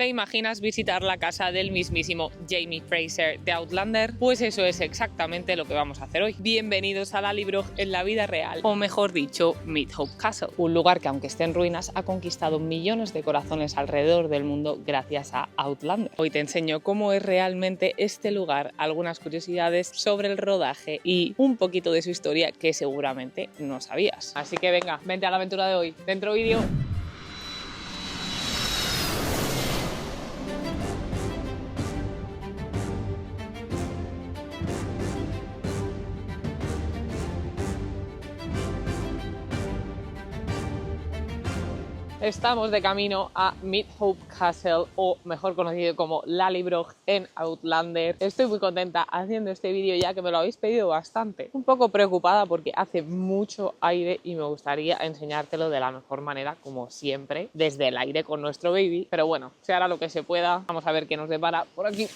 ¿Te imaginas visitar la casa del mismísimo Jamie Fraser de Outlander? Pues eso es exactamente lo que vamos a hacer hoy. Bienvenidos a Lallybroch en la vida real, o mejor dicho, Midhope Castle. Un lugar que, aunque esté en ruinas, ha conquistado millones de corazones alrededor del mundo gracias a Outlander. Hoy te enseño cómo es realmente este lugar, algunas curiosidades sobre el rodaje y un poquito de su historia que seguramente no sabías. Así que venga, vente a la aventura de hoy. Dentro vídeo. Estamos de camino a Midhope Castle, o mejor conocido como Lallybroch en Outlander. Estoy muy contenta haciendo este vídeo ya que me lo habéis pedido bastante. Un poco preocupada porque hace mucho aire y me gustaría enseñártelo de la mejor manera, como siempre, desde el aire con nuestro baby. Pero bueno, se hará lo que se pueda. Vamos a ver qué nos depara por aquí.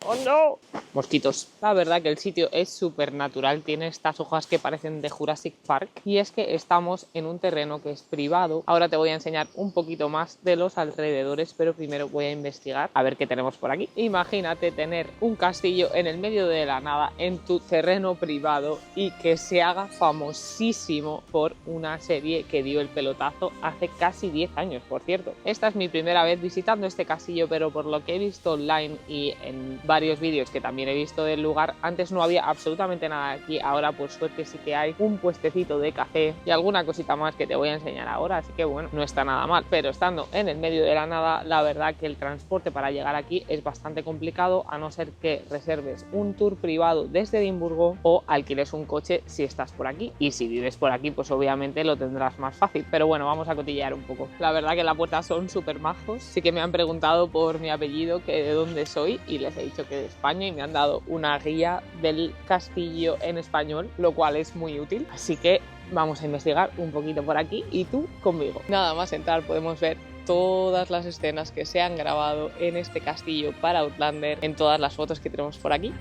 ¡Oh, no! Mosquitos. La verdad que el sitio es súper natural, tiene estas hojas que parecen de Jurassic Park, y es que estamos en un terreno que es privado. Ahora te voy a enseñar un poquito más de los alrededores, pero primero voy a investigar a ver qué tenemos por aquí. Imagínate tener un castillo en el medio de la nada en tu terreno privado y que se haga famosísimo por una serie que dio el pelotazo hace casi 10 años, por cierto. Esta es mi primera vez visitando este castillo, pero por lo que he visto online y en varios vídeos que también he visto del lugar, antes no había absolutamente nada aquí. Ahora por suerte sí que hay un puestecito de café y alguna cosita más que te voy a enseñar ahora, así que bueno, no está nada mal. Pero estando en el medio de la nada, la verdad que el transporte para llegar aquí es bastante complicado, a no ser que reserves un tour privado desde Edimburgo o alquiles un coche si estás por aquí, y si vives por aquí pues obviamente lo tendrás más fácil. Pero bueno, vamos a cotillear un poco. La verdad que en la puerta son súper majos, sí que me han preguntado por mi apellido, que de dónde soy, y les he dicho que de España, y me han dado una guía del castillo en español, lo cual es muy útil. Así que vamos a investigar un poquito por aquí y tú conmigo. Nada más entrar podemos ver todas las escenas que se han grabado en este castillo para Outlander en todas las fotos que tenemos por aquí.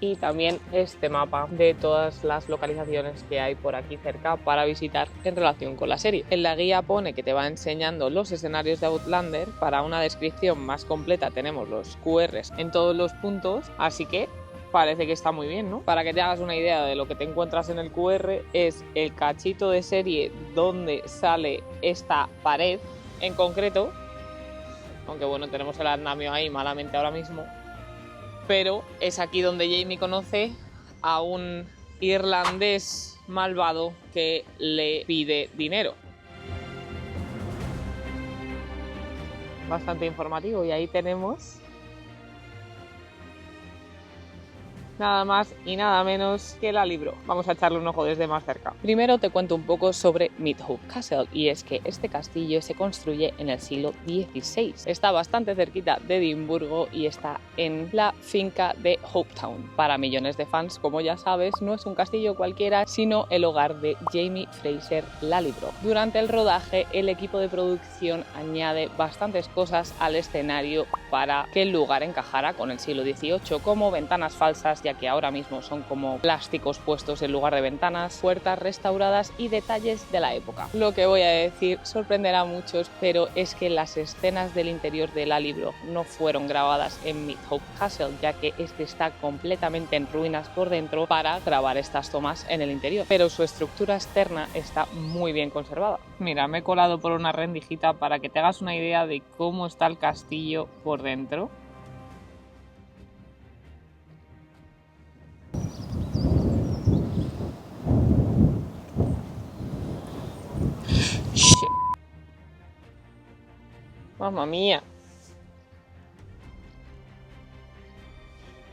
Y también este mapa de todas las localizaciones que hay por aquí cerca para visitar en relación con la serie. En la guía pone que te va enseñando los escenarios de Outlander. Para una descripción más completa tenemos los QRs en todos los puntos, así que parece que está muy bien, ¿no? Para que te hagas una idea de lo que te encuentras en el QR, es el cachito de serie donde sale esta pared en concreto, aunque bueno, tenemos el andamio ahí malamente ahora mismo. Pero es aquí donde Jamie conoce a un irlandés malvado que le pide dinero. Bastante informativo, y ahí tenemos nada más y nada menos que Lallybroch. Vamos a echarle un ojo desde más cerca. Primero te cuento un poco sobre Midhope Castle, y es que este castillo se construye en el siglo XVI. Está bastante cerquita de Edimburgo y está en la finca de Hopetoun. Para millones de fans, como ya sabes, no es un castillo cualquiera, sino el hogar de Jamie Fraser Lallybroch. Durante el rodaje, el equipo de producción añade bastantes cosas al escenario para que el lugar encajara con el siglo XVIII, como ventanas falsas, ya que ahora mismo son como plásticos puestos en lugar de ventanas, puertas restauradas y detalles de la época. Lo que voy a decir sorprenderá a muchos, pero es que las escenas del interior de Lallybroch no fueron grabadas en Midhope Castle, ya que este está completamente en ruinas por dentro para grabar estas tomas en el interior, pero su estructura externa está muy bien conservada. Mira, me he colado por una rendijita para que te hagas una idea de cómo está el castillo por dentro. ¡Mamma mía!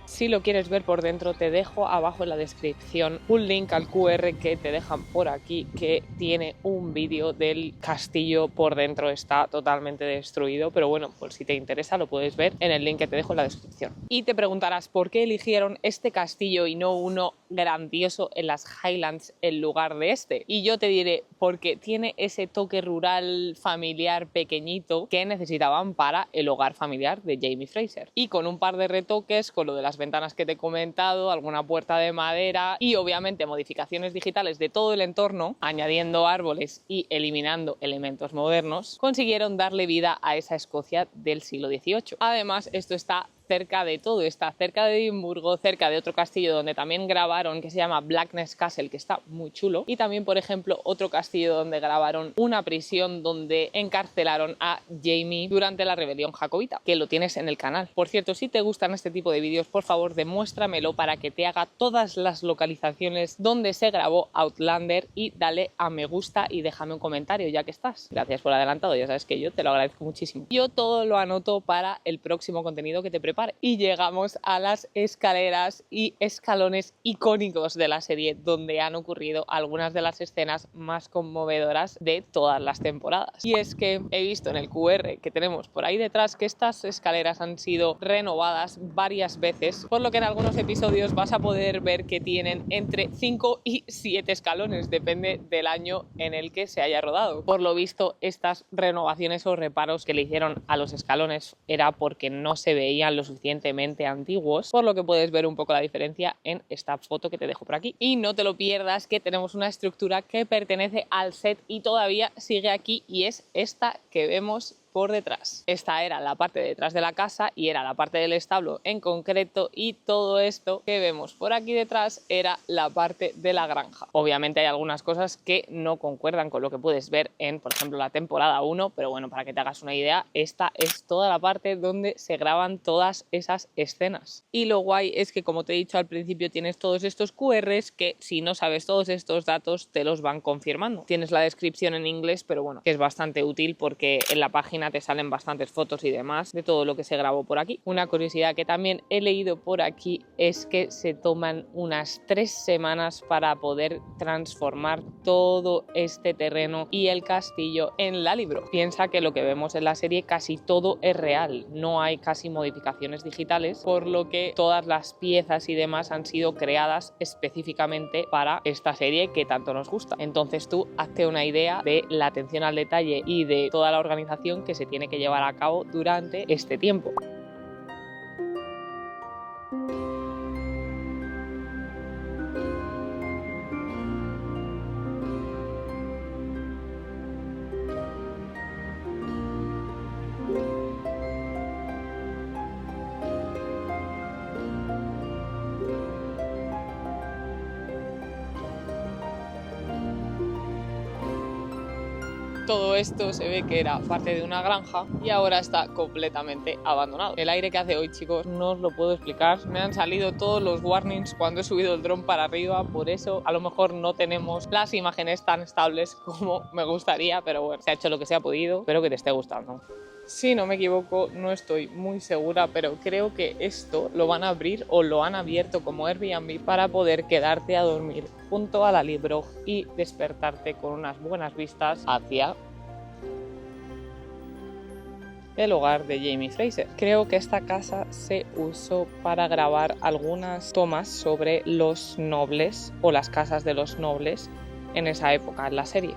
Si lo quieres ver por dentro, te dejo abajo en la descripción un link al QR que te dejan por aquí, que tiene un vídeo del castillo por dentro. Está totalmente destruido, pero bueno, por si te interesa lo puedes ver en el link que te dejo en la descripción. Y te preguntarás por qué eligieron este castillo y no uno grandioso en las Highlands en lugar de este. Y yo te diré, porque tiene ese toque rural, familiar, pequeñito que necesitaban para el hogar familiar de Jamie Fraser. Y con un par de retoques, con lo de las ventanas ventanas que te he comentado, alguna puerta de madera y obviamente modificaciones digitales de todo el entorno, añadiendo árboles y eliminando elementos modernos, consiguieron darle vida a esa Escocia del siglo XVIII. Además, esto está cerca de todo, está cerca de Edimburgo, cerca de otro castillo donde también grabaron, que se llama Blackness Castle, que está muy chulo, y también, por ejemplo, otro castillo donde grabaron una prisión donde encarcelaron a Jaime durante la rebelión jacobita, que lo tienes en el canal. Por cierto, si te gustan este tipo de vídeos, por favor demuéstramelo para que te haga todas las localizaciones donde se grabó Outlander y dale a me gusta y déjame un comentario ya que estás. Gracias por adelantado, ya sabes que yo te lo agradezco muchísimo. Yo todo lo anoto para el próximo contenido que te prepare. Y llegamos a las escaleras y escalones icónicos de la serie donde han ocurrido algunas de las escenas más conmovedoras de todas las temporadas. Y es que he visto en el QR que tenemos por ahí detrás que estas escaleras han sido renovadas varias veces, por lo que en algunos episodios vas a poder ver que tienen entre 5 y 7 escalones, depende del año en el que se haya rodado. Por lo visto, estas renovaciones o reparos que le hicieron a los escalones era porque no se veían lo suficientemente antiguos, por lo que puedes ver un poco la diferencia en esta foto que te dejo por aquí. Y no te lo pierdas, que tenemos una estructura que pertenece al set y todavía sigue aquí, y es esta que vemos por detrás. Esta era la parte de detrás de la casa y era la parte del establo en concreto, y todo esto que vemos por aquí detrás era la parte de la granja. Obviamente hay algunas cosas que no concuerdan con lo que puedes ver en, por ejemplo, la temporada 1, pero bueno, para que te hagas una idea, esta es toda la parte donde se graban todas esas escenas. Y lo guay es que, como te he dicho al principio, tienes todos estos QRs que, si no sabes todos estos datos, te los van confirmando. Tienes la descripción en inglés, pero bueno, que es bastante útil porque en la página te salen bastantes fotos y demás de todo lo que se grabó por aquí. Una curiosidad que también he leído por aquí es que se toman unas 3 semanas para poder transformar todo este terreno y el castillo en Lallybroch. Piensa que lo que vemos en la serie casi todo es real, no hay casi modificaciones digitales, por lo que todas las piezas y demás han sido creadas específicamente para esta serie que tanto nos gusta. Entonces tú hazte una idea de la atención al detalle y de toda la organización que se tiene que llevar a cabo durante este tiempo. Todo esto se ve que era parte de una granja y ahora está completamente abandonado. El aire que hace hoy, chicos, no os lo puedo explicar. Me han salido todos los warnings cuando he subido el dron para arriba, por eso a lo mejor no tenemos las imágenes tan estables como me gustaría, pero bueno, se ha hecho lo que se ha podido. Espero que te esté gustando. Si no me equivoco, no estoy muy segura, pero creo que esto lo van a abrir o lo han abierto como Airbnb para poder quedarte a dormir junto a Lallybroch y despertarte con unas buenas vistas hacia el hogar de Jaime Fraser. Creo que esta casa se usó para grabar algunas tomas sobre los nobles o las casas de los nobles en esa época en la serie.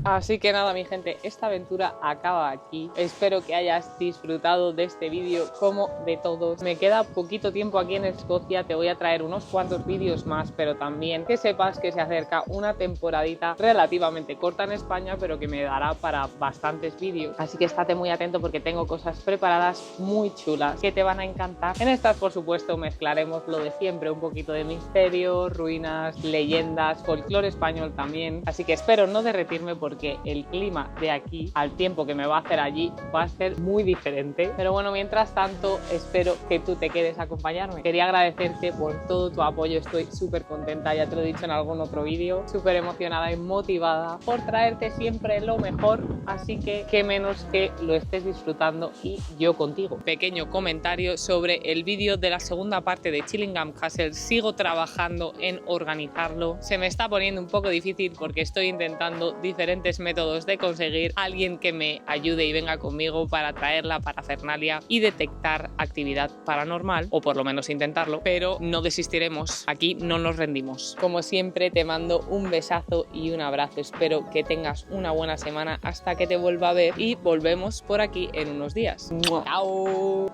Así que nada, mi gente, esta aventura acaba aquí. Espero que hayas disfrutado de este vídeo como de todos. Me queda poquito tiempo aquí en Escocia, te voy a traer unos cuantos vídeos más, pero también que sepas que se acerca una temporadita relativamente corta en España, pero que me dará para bastantes vídeos. Así que estate muy atento porque tengo cosas preparadas muy chulas que te van a encantar. En estas, por supuesto, mezclaremos lo de siempre, un poquito de misterio, ruinas, leyendas, folclore español también. Así que espero no derretirme porque el clima de aquí al tiempo que me va a hacer allí va a ser muy diferente. Pero bueno, mientras tanto espero que tú te quedes a acompañarme. Quería agradecerte por todo tu apoyo, estoy súper contenta, ya te lo he dicho en algún otro vídeo, súper emocionada y motivada por traerte siempre lo mejor, así que qué menos que lo estés disfrutando y yo contigo. Pequeño comentario sobre el vídeo de la segunda parte de Chillingham Castle, sigo trabajando en organizarlo, se me está poniendo un poco difícil porque estoy intentando diferentes diferentes métodos de conseguir a alguien que me ayude y venga conmigo para traer la parafernalia y detectar actividad paranormal, o por lo menos intentarlo, pero no desistiremos, aquí no nos rendimos. Como siempre, te mando un besazo y un abrazo, espero que tengas una buena semana hasta que te vuelva a ver y volvemos por aquí en unos días. ¡Chao!